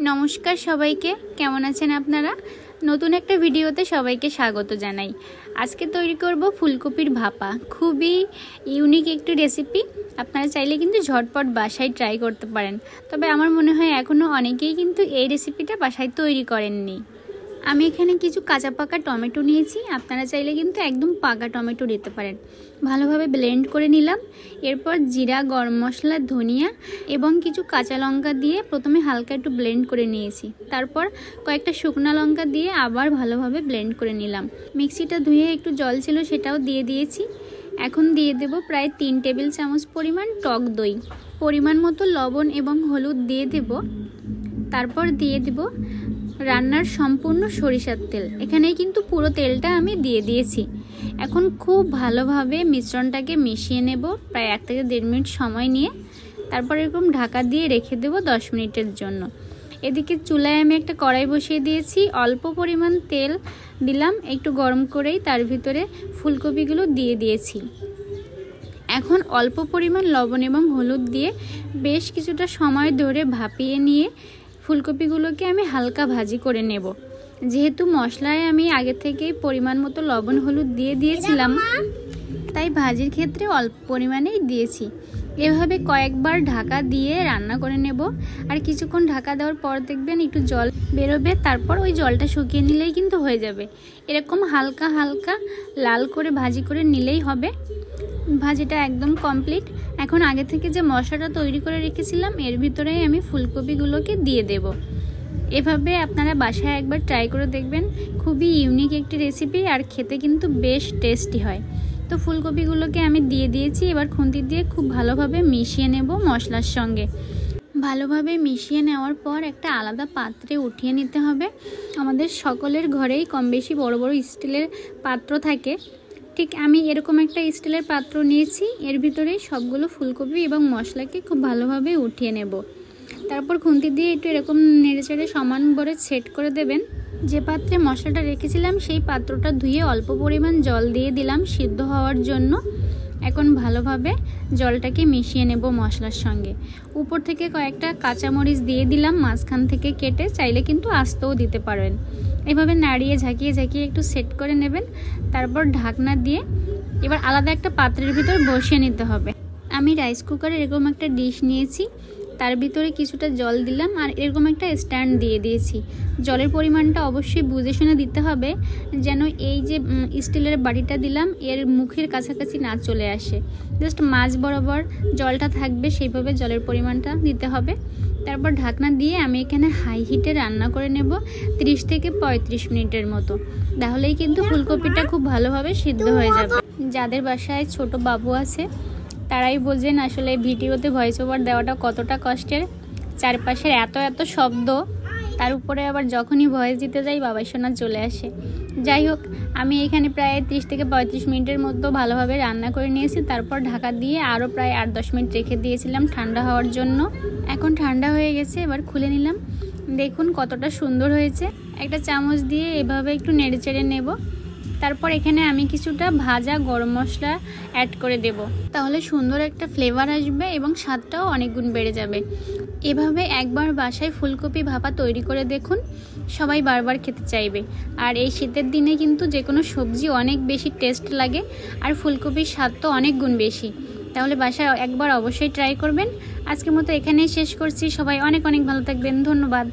নমস্কার সবাইকে, কেমন আছেন আপনারা? নতুন একটা ভিডিওতে সবাইকে স্বাগত জানাই। আজকে তৈরি করব ফুলকপির ভাপা। খুবই ইউনিক একটি রেসিপি। আপনারা চাইলে কিন্তু ঝটপট বাসায় ট্রাই করতে পারেন। তবে আমার মনে হয় এখনও অনেকেই কিন্তু এই রেসিপিটা বাসায় তৈরি করেননি। আমি এখানে কিছু কাঁচা পাকা টমেটো নিয়েছি। আপনারা চাইলে কিন্তু একদম পাকা টমেটো দিতে পারেন। ভালোভাবে ব্লেন্ড করে নিলাম। এরপর জিরা, গরম মশলা, ধনিয়া এবং কিছু কাঁচা লঙ্কা দিয়ে প্রথমে হালকা একটু ব্লেন্ড করে নিয়েছি। তারপর কয়েকটা শুকনো লঙ্কা দিয়ে আবার ভালোভাবে ব্লেন্ড করে নিলাম। মিক্সিটা ধুয়ে একটু জল ছিল, সেটাও দিয়ে দিয়েছি। এখন দিয়ে দেব প্রায় 3 টেবিল চামচ পরিমাণ টক দই। পরিমাণ মতো লবণ এবং হলুদ দিয়ে দেব। তারপর দিয়ে দেব রান্নার সম্পূর্ণ সরিষার তেল। এখানে কিন্তু পুরো তেলটা আমি দিয়ে দিয়েছি। এখন খুব ভালোভাবে মিশ্রণটাকে মিশিয়ে নেব প্রায় 1 থেকে 1.5 মিনিট সময় নিয়ে। তারপর এরকম ঢাকা দিয়ে রেখে দেব 10 মিনিটের জন্য। এদিকে চুলায় আমি একটা কড়াই বসিয়ে দিয়েছি। অল্প পরিমাণ তেল দিলাম, একটু গরম করেই তার ভিতরে ফুলকপিগুলো দিয়ে দিয়েছি। এখন অল্প পরিমাণ লবণ এবং হলুদ দিয়ে বেশ কিছুটা সময় ধরে ভাপিয়ে নিয়ে ফুলকপিগুলোকে আমি হালকা ভাজি করে নেব। যেহেতু মশলায় আমি আগে থেকেই পরিমাণ মতো লবণ হলুদ দিয়ে দিয়েছিলাম, তাই ভাজির ক্ষেত্রে অল্প পরিমাণেই দিয়েছি। এভাবে কয়েকবার ঢাকা দিয়ে রান্না করে নেব। আর কিছুক্ষণ ঢাকা দেওয়ার পর দেখবেন একটু জল বেরোবে। তারপর ওই জলটা শুকিয়ে নিলেই কিন্তু হয়ে যাবে। এরকম হালকা হালকা লাল করে ভাজি করে নিলেই হবে। ভাজিটা একদম কমপ্লিট। এখন আগে থেকে যে মশলাটা তৈরি করে রেখেছিলাম এর ভিতরেই আমি ফুলকপিগুলোকে দিয়ে দেব। এভাবে আপনারা বাসায় একবার ট্রাই করে দেখবেন। খুবই ইউনিক একটি রেসিপি আর খেতে কিন্তু বেশ টেস্টি হয়। তো ফুলকপিগুলোকে আমি দিয়ে দিয়েছি। এবার খুন্তি দিয়ে খুব ভালোভাবে মিশিয়ে নেব মশলার সঙ্গে। ভালোভাবে মিশিয়ে নেওয়ার পর একটা আলাদা পাত্রে উঠিয়ে নিতে হবে। আমাদের সকলের ঘরেই কম বেশি বড় বড় স্টিলের পাত্র থাকে। ঠিক আমি এরকম একটা স্টিলের পাত্র নিয়েছি। এর ভিতরে সবগুলো ফুলকপি এবং মশলাকে খুব ভালোভাবে উঠিয়ে নেব। তারপর খুন্তি দিয়ে একটু এরকম নেড়েচেড়ে সমান করে সেট করে দেবেন। যে পাত্রে মশলাটা রেখেছিলাম সেই পাত্রটা ধুয়ে অল্প পরিমাণ জল দিয়ে দিলাম সিদ্ধ হওয়ার জন্য। এখন ভালোভাবে জলটাকে মিশিয়ে নেব মশলার সঙ্গে। উপর থেকে কয়েকটা কাঁচামরিচ দিয়ে দিলাম মাঝখান থেকে কেটে, চাইলে কিন্তু আস্তেও দিতে পারবেন। এভাবে নাড়িয়ে ঝাঁকিয়ে ঝাঁকিয়ে একটু সেট করে নেবেন। তারপর ঢাকনা দিয়ে এবার আলাদা একটা পাত্রের ভিতর বসিয়ে নিতে হবে। আমি রাইস কুকারে এরকম একটা ডিশ নিয়েছি, তার ভিতরে কিছুটা জল দিলাম আর এরকম একটা স্ট্যান্ড দিয়ে দিয়েছি। জলের পরিমাণটা অবশ্যই বুঝে শুনে দিতে হবে, যেন এই যে স্টিলের বাটিটা দিলাম এর মুখের কাছাকাছি না চলে আসে। জাস্ট মাঝ বরাবর জলটা থাকবে, সেইভাবে জলের পরিমাণটা দিতে হবে। তারপর ঢাকনা দিয়ে আমি এখানে হাই হিটে রান্না করে নেব 30 থেকে 35 মিনিটের মতো। তাহলেই কিন্তু ফুলকপিটা খুব ভালোভাবে সিদ্ধ হয়ে যাবে। যাদের বাসায় ছোট বাবু আছে তারাই বোঝেন আসলে ভিডিওতে ভয়েস ওভার দেওয়াটা কতটা কষ্টের। চারপাশের এত এত শব্দ, তার উপরে আবার যখনই ভয়েস দিতে যাই বাবাই শোনা চলে আসে। যাই হোক, আমি এখানে প্রায় 30 থেকে 35 মিনিটের মতো ভালোভাবে রান্না করে নিয়েছি। তারপর ঢাকা দিয়ে আরও প্রায় 8-10 মিনিট রেখে দিয়েছিলাম ঠান্ডা হওয়ার জন্য। এখন ঠান্ডা হয়ে গেছে, এবার খুলে নিলাম। দেখুন কতটা সুন্দর হয়েছে। একটা চামচ দিয়ে এভাবে একটু নেড়ে চেড়ে নেব। তারপর এখানে আমি কিছুটা ভাজা গরম মশলা অ্যাড করে দেব। তাহলে সুন্দর একটা ফ্লেভার আসবে এবং স্বাদটাও অনেক গুণ বেড়ে যাবে। এভাবে একবার বাসায় ফুলকপি ভাপা তৈরি করে দেখুন, সবাই বারবার খেতে চাইবে। আর এই শীতের দিনে কিন্তু যে কোনো সবজি অনেক বেশি টেস্ট লাগে, আর ফুলকপির স্বাদ তো অনেক গুণ বেশি। তাহলে বাসায় একবার অবশ্যই ট্রাই করবেন। আজকের মতো এখানেই শেষ করছি। সবাই অনেক অনেক ভালো থাকবেন। ধন্যবাদ।